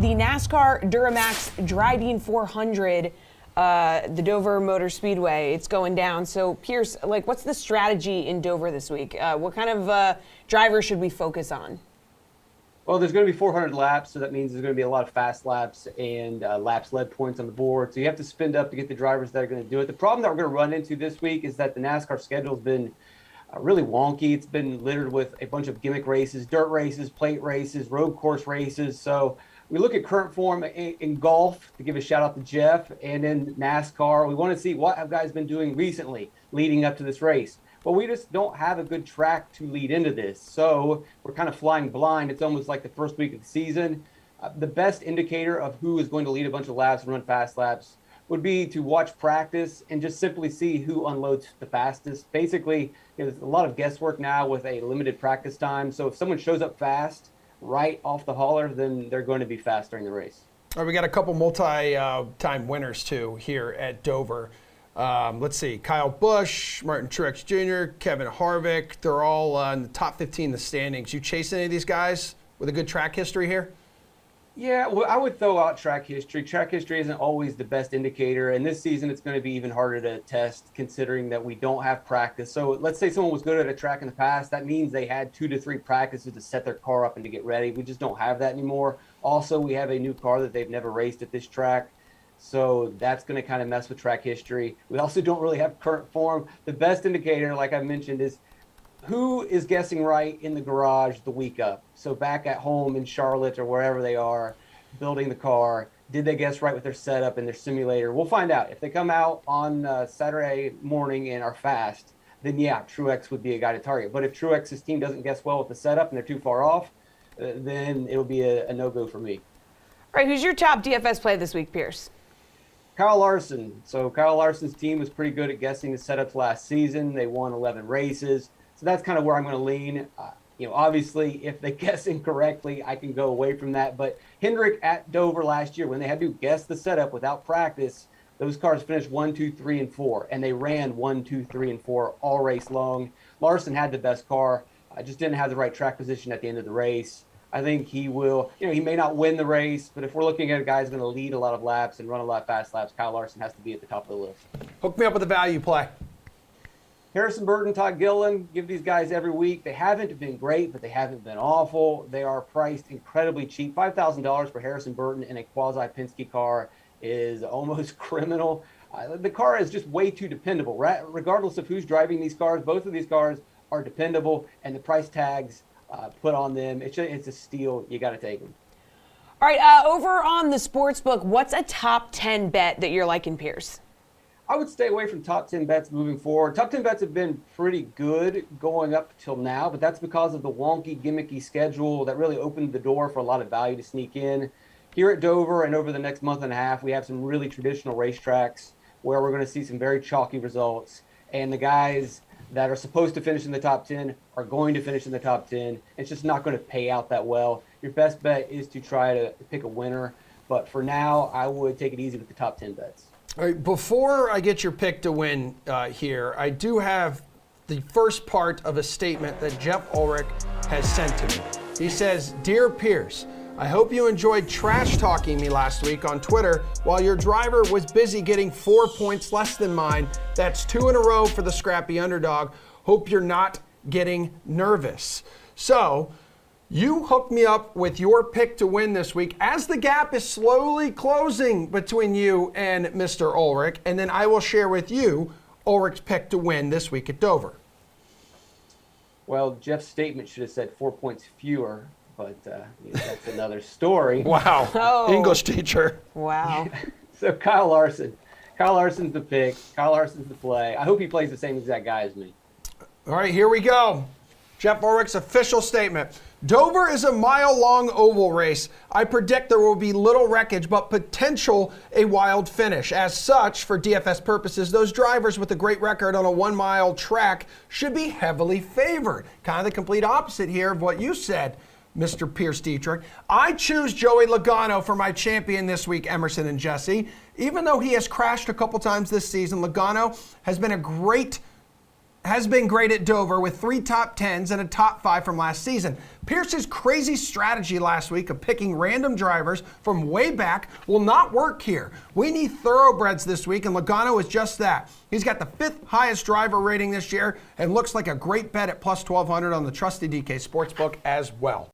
the NASCAR DuraMAX Drydene 400, the Dover Motor Speedway, it's going down. So, Pearce, what's the strategy in Dover this week? What kind of driver should we focus on? Well, there's going to be 400 laps, so that means there's going to be a lot of fast laps and laps led points on the board. So you have to spend up to get the drivers that are going to do it. The problem that we're going to run into this week is that the NASCAR schedule has been really wonky. It's been littered with a bunch of gimmick races, dirt races, plate races, road course races. So we look at current form in golf, to give a shout out to Jeff, and in NASCAR. We want to see what have guys been doing recently leading up to this race. But we just don't have a good track to lead into this. So we're kind of flying blind. It's almost like the first week of the season. The best indicator of who is going to lead a bunch of laps and run fast laps would be to watch practice and just simply see who unloads the fastest. Basically, there's a lot of guesswork now with a limited practice time. So if someone shows up fast right off the hauler, then they're going to be fast during the race. All right, we got a couple multi-time winners, too, here at Dover. Let's see, Kyle Busch, Martin Truex Jr., Kevin Harvick. They're all in the top 15 in the standings. You chase any of these guys with a good track history here? Yeah, well, I would throw out track history. Track history isn't always the best indicator, and this season it's going to be even harder to test considering that we don't have practice. So let's say someone was good at a track in the past. That means they had 2 to 3 practices to set their car up and to get ready. We just don't have that anymore. Also, we have a new car that they've never raced at this track. So that's going to kind of mess with track history. We also don't really have current form. The best indicator, like I mentioned, is who is guessing right in the garage the week up. So back at home in Charlotte or wherever they are building the car, did they guess right with their setup and their simulator? We'll find out. If they come out on Saturday morning and are fast, then yeah, Truex would be a guy to target. But if Truex's team doesn't guess well with the setup and they're too far off, then it'll be a no-go for me. All right, who's your top DFS play this week, Pearce? Kyle Larson. So Kyle Larson's team was pretty good at guessing the setups last season. They won 11 races. So that's kind of where I'm going to lean. Obviously, if they guess incorrectly, I can go away from that. But Hendrick at Dover last year, when they had to guess the setup without practice, those cars finished 1, 2, 3, and 4. And they ran 1, 2, 3, and 4 all race long. Larson had the best car. Just didn't have the right track position at the end of the race. I think he will, he may not win the race, but if we're looking at a guy who's going to lead a lot of laps and run a lot of fast laps, Kyle Larson has to be at the top of the list. Hook me up with a value play. Harrison Burton, Todd Gilliland, give these guys every week. They haven't been great, but they haven't been awful. They are priced incredibly cheap. $5,000 for Harrison Burton in a quasi-Penske car is almost criminal. The car is just way too dependable. Regardless of who's driving these cars, both of these cars are dependable, and the price tags put on them, it's a steal. You got to take them. All right, over on the sportsbook, what's a top 10 bet that you're liking, Pearce? I would stay away from top 10 bets moving forward. Top 10 bets have been pretty good going up till now, but that's because of the wonky, gimmicky schedule that really opened the door for a lot of value to sneak in. Here at Dover and over the next month and a half, we have some really traditional racetracks where we're going to see some very chalky results, and the guys that are supposed to finish in the top 10 are going to finish in the top 10. It's just not going to pay out that well. Your best bet is to try to pick a winner. But for now, I would take it easy with the top 10 bets. All right, before I get your pick to win here, I do have the first part of a statement that Jeff Ulrich has sent to me. He says, "Dear Pearce, I hope you enjoyed trash talking me last week on Twitter while your driver was busy getting 4 points less than mine. That's 2 in a row for the scrappy underdog. Hope you're not getting nervous." So you hooked me up with your pick to win this week as the gap is slowly closing between you and Mr. Ulrich. And then I will share with you Ulrich's pick to win this week at Dover. Well, Jeff's statement should have said 4 points fewer. But that's another story. Wow. Oh. English teacher. Wow. So Kyle Larson. Kyle Larson's the pick. Kyle Larson's the play. I hope he plays the same exact guy as me. All right, here we go. Jeff Ulrich's official statement. Dover is a mile-long oval race. I predict there will be little wreckage, but potential a wild finish. As such, for DFS purposes, those drivers with a great record on a 1 mile track should be heavily favored. Kind of the complete opposite here of what you said, Mr. Pearce Dietrich. I choose Joey Logano for my champion this week, Emerson and Jesse. Even though he has crashed a couple times this season, Logano has been a great has been great at Dover with 3 top 10s and a top 5 from last season. Pearce's crazy strategy last week of picking random drivers from way back will not work here. We need thoroughbreds this week, and Logano is just that. He's got the 5th highest driver rating this year and looks like a great bet at plus 1,200 on the trusty DK Sportsbook as well.